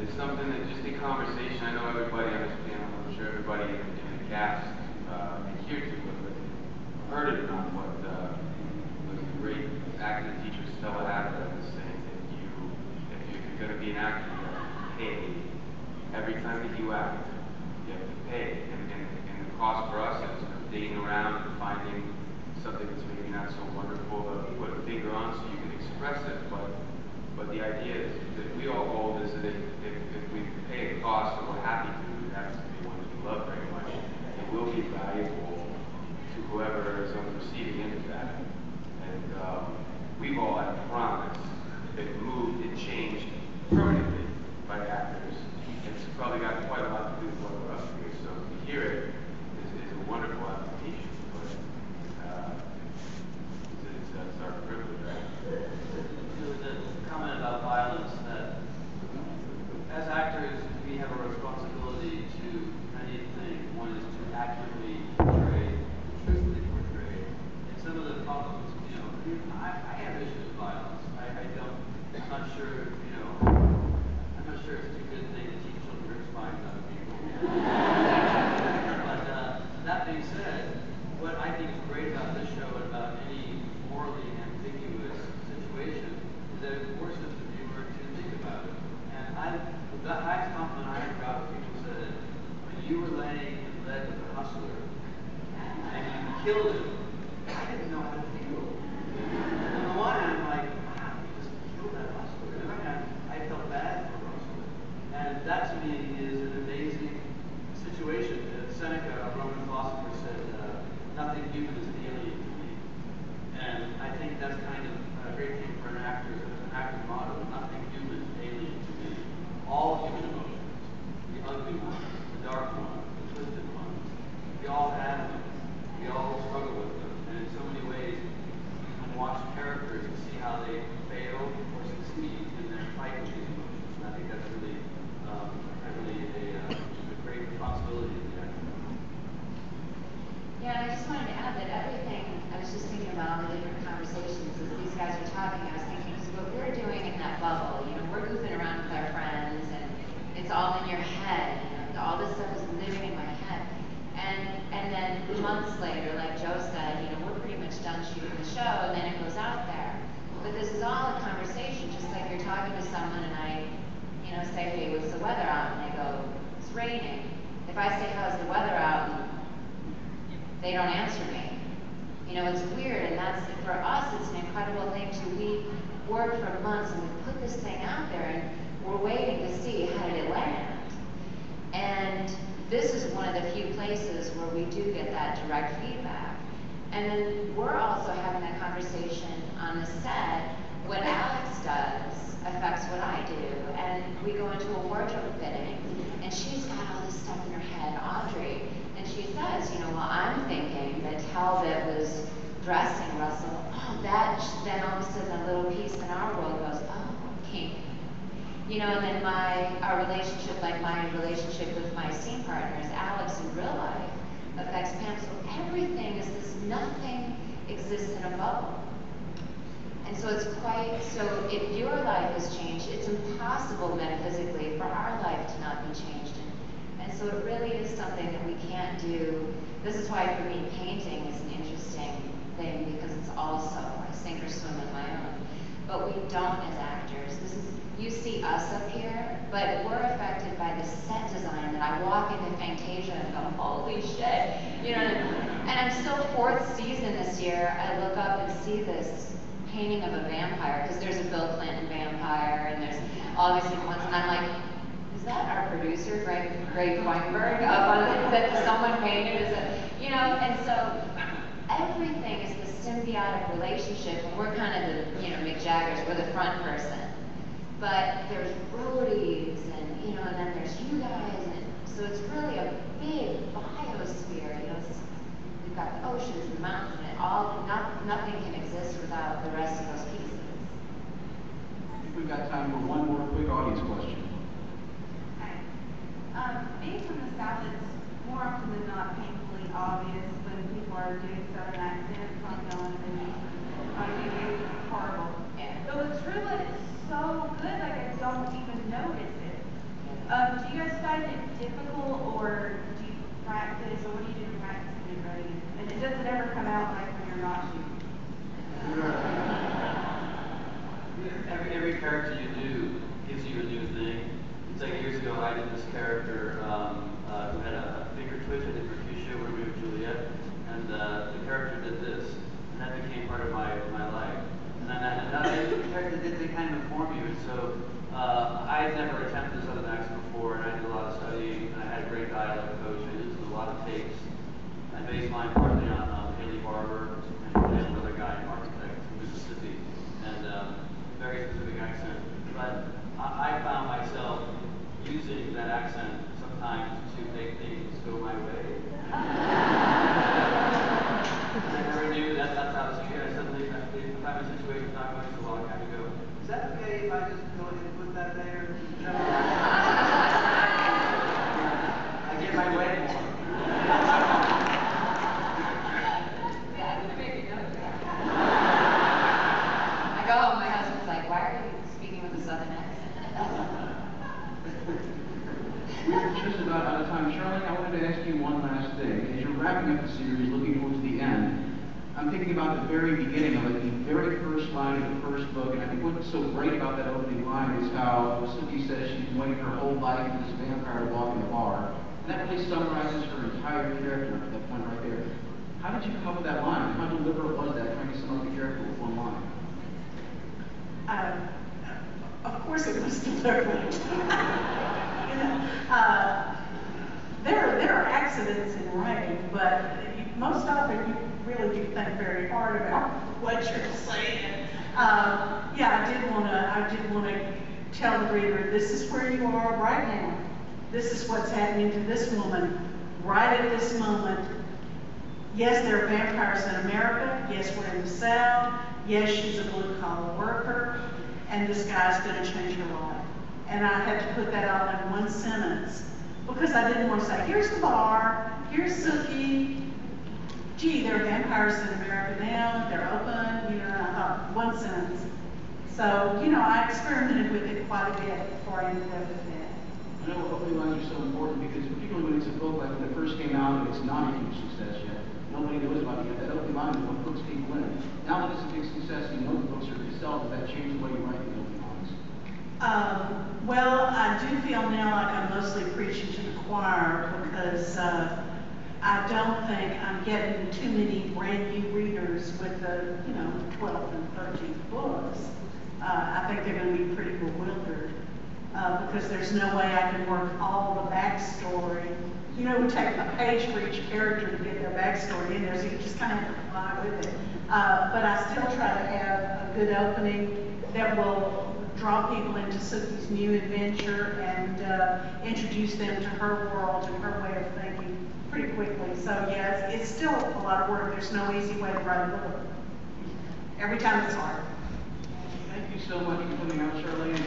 it's something that just in conversation, I know everybody on this panel, I'm sure everybody in the cast adhere to, but heard it enough. What the great acting teacher Stella Adler was saying, that if you're going to be an actor, you have to pay every time that you act. You have to pay, and the cost for us is digging around and finding something that's maybe not so wonderful to put a finger on so you can express it, but the idea is that we all hold is that if we pay a cost and we're happy to, it has to be one that we love very much. It will be valuable to whoever is on the receiving end of that. And we've all had promise been moved and changed permanently by actors. It's probably got quite a lot to do with what we're up here. So to hear it is a wonderful application. It's our privilege. The comment about violence, that as actors we have a responsibility to many things. One is to accurately portray, truthfully portray. And some of the problems, I have issues with violence. I'm not sure, I'm not sure it's a good thing to teach children to rip spines out of people. But that being said, what I think is great about this show and about any morally ambiguous situation is that it forces the viewer to think about it. And the highest compliment I ever got was people said, when you were laying in bed with a hustler and you killed him, I didn't know how to feel. On the one hand, I'm like, wow, you just killed that hustler. On the other hand, I felt bad for the hustler. And that to me is an amazing situation. Seneca, a Roman philosopher, said, nothing human is alien to me. And I think that's kind of a great thing for an actor, an actor's motto. Nothing human is alien to me. All human emotions, the ugly ones, the dark ones, the twisted ones, we all have them. We all struggle with them. And in so many ways, you can watch characters and see how they fail or succeed in their fight with these emotions. And I think that's really, a great responsibility in the actor. Yeah, and I just wanted to add that everything, I was just thinking about all the different conversations as these guys were talking, I was thinking, because what we're doing in that bubble, we're goofing around with our friends, and it's all in your head, all this stuff is living in my head. And then months later, like Joe said, we're pretty much done shooting the show, and then it goes out there. But this is all a conversation, just like you're talking to someone and I, say, hey, what's the weather out? And they go, it's raining. If I say, how's the weather out? And they don't answer me. It's weird, and that's, for us, it's an incredible thing too. We worked for months and we put this thing out there and we're waiting to see how did it land. And this is one of the few places where we do get that direct feedback. And then we're also having that conversation on the set. What Alex does affects what I do. And we go into a wardrobe fitting, and she's got all this stuff in her head, Audrey. And she says, well, I'm thinking that Talbot was dressing Russell. Oh, then all of a sudden a little piece in our world goes, oh, kink. And then our relationship, like my relationship with my scene partners, Alex in real life, affects Pam. So everything is this, nothing exists in a bubble. And so it's so if your life has changed, it's impossible metaphysically for our life to not be changed. And so it really is something that we can't do. This is why for me painting is an interesting thing, because it's also, I sink or swim with my own. But we don't as actors. You see us up here, but we're affected by the set design that I walk into Fantasia and go, holy shit. And I'm still 4th season this year. I look up and see this painting of a vampire, because there's a Bill Clinton vampire, and there's all these different ones, and I'm like, is that our producer, Greg Weinberg, up on it, that someone painted? And so everything is this symbiotic relationship, and we're kind of the, Mick Jaggers, we're the front person. But there's roadies, and then there's you guys, and so it's really a big biosphere. We've got the oceans and the mountains, and nothing can exist without the rest of those pieces. I think we've got time for one more quick audience question. Being from the South, it's more often than not painfully obvious when people are doing Southern accents on film and on TV. It's horrible. Yeah. But with Truman, it's so good, like I don't even notice it. Do you guys find it difficult, or do you practice, or what do you do to practice and get ready? And it doesn't ever come out like when you're not shooting. Every character you do gives you a new thing. It's like years ago I did this character who had a finger twitch. I did Mercutio, Romeo and Juliet, and the character did this, and that became part of my life. And then the character they kind of inform you. And so I had never attempted Southern accent before, and I did a lot of studying, and I had a great dialect coach. I listened to a lot of tapes. I based mine partly on Haley Barber and another guy, an architect from Mississippi, and very specific accent. But I found myself using that accent sometimes to make things go my way. I never knew that's how it's going. I suddenly, if I'm in a situation not going so well, I kind of go, is that okay if I just go ahead and put that there? I get my way more. Yeah, I'm making notes. I go home, my husband's like, why are you speaking with a southern accent? We're just about out of time. Charlene, I wanted to ask you one last thing. As you're wrapping up the series, looking towards the end, I'm thinking about the very beginning of it, the very first line of the first book, and I think what's so great about that opening line is how Sookie says she's been waiting her whole life for this vampire to walk in the bar. And that really summarizes her entire character up to that point right there. How did you come up with that line? How deliberate was that, trying to sum up the character with one line? Of course it was deliberate. You know, there are accidents in writing, but most often you really do think very hard about what you're saying. Yeah, I did want to tell the reader, this is where you are right now. This is what's happening to this woman right at this moment. Yes, there are vampires in America. Yes, we're in the South. Yes, she's a blue-collar worker. And this guy's going to change her life. And I had to put that all in one sentence because I didn't want to say, here's the bar, here's Sookie. Gee, there are vampires in America now, they're open, you know, I thought one sentence. So, you know, I experimented with it quite a bit before I ended up with that. I know opening lines are so important because particularly when it's a book like when it first came out and it's not a huge success yet, nobody knows about it yet. That opening line is what hooks people in. Now that it's a big success, you know the books are to sell. Does that change the way you write the opening lines? Well, I do feel now like I'm mostly preaching to the choir because I don't think I'm getting too many brand new readers with the, 12th and 13th books. I think they're going to be pretty bewildered because there's no way I can work all the backstory. You know, we take a page for each character to get their backstory in there, so you just kind of have to fly with it. But I still try to have a good opening that will draw people into Sookie's new adventure and introduce them to her world and her way of thinking pretty quickly. So yes, it's still a lot of work. There's no easy way to write a book. Every time it's hard. Thank you so much for coming out, Charlene.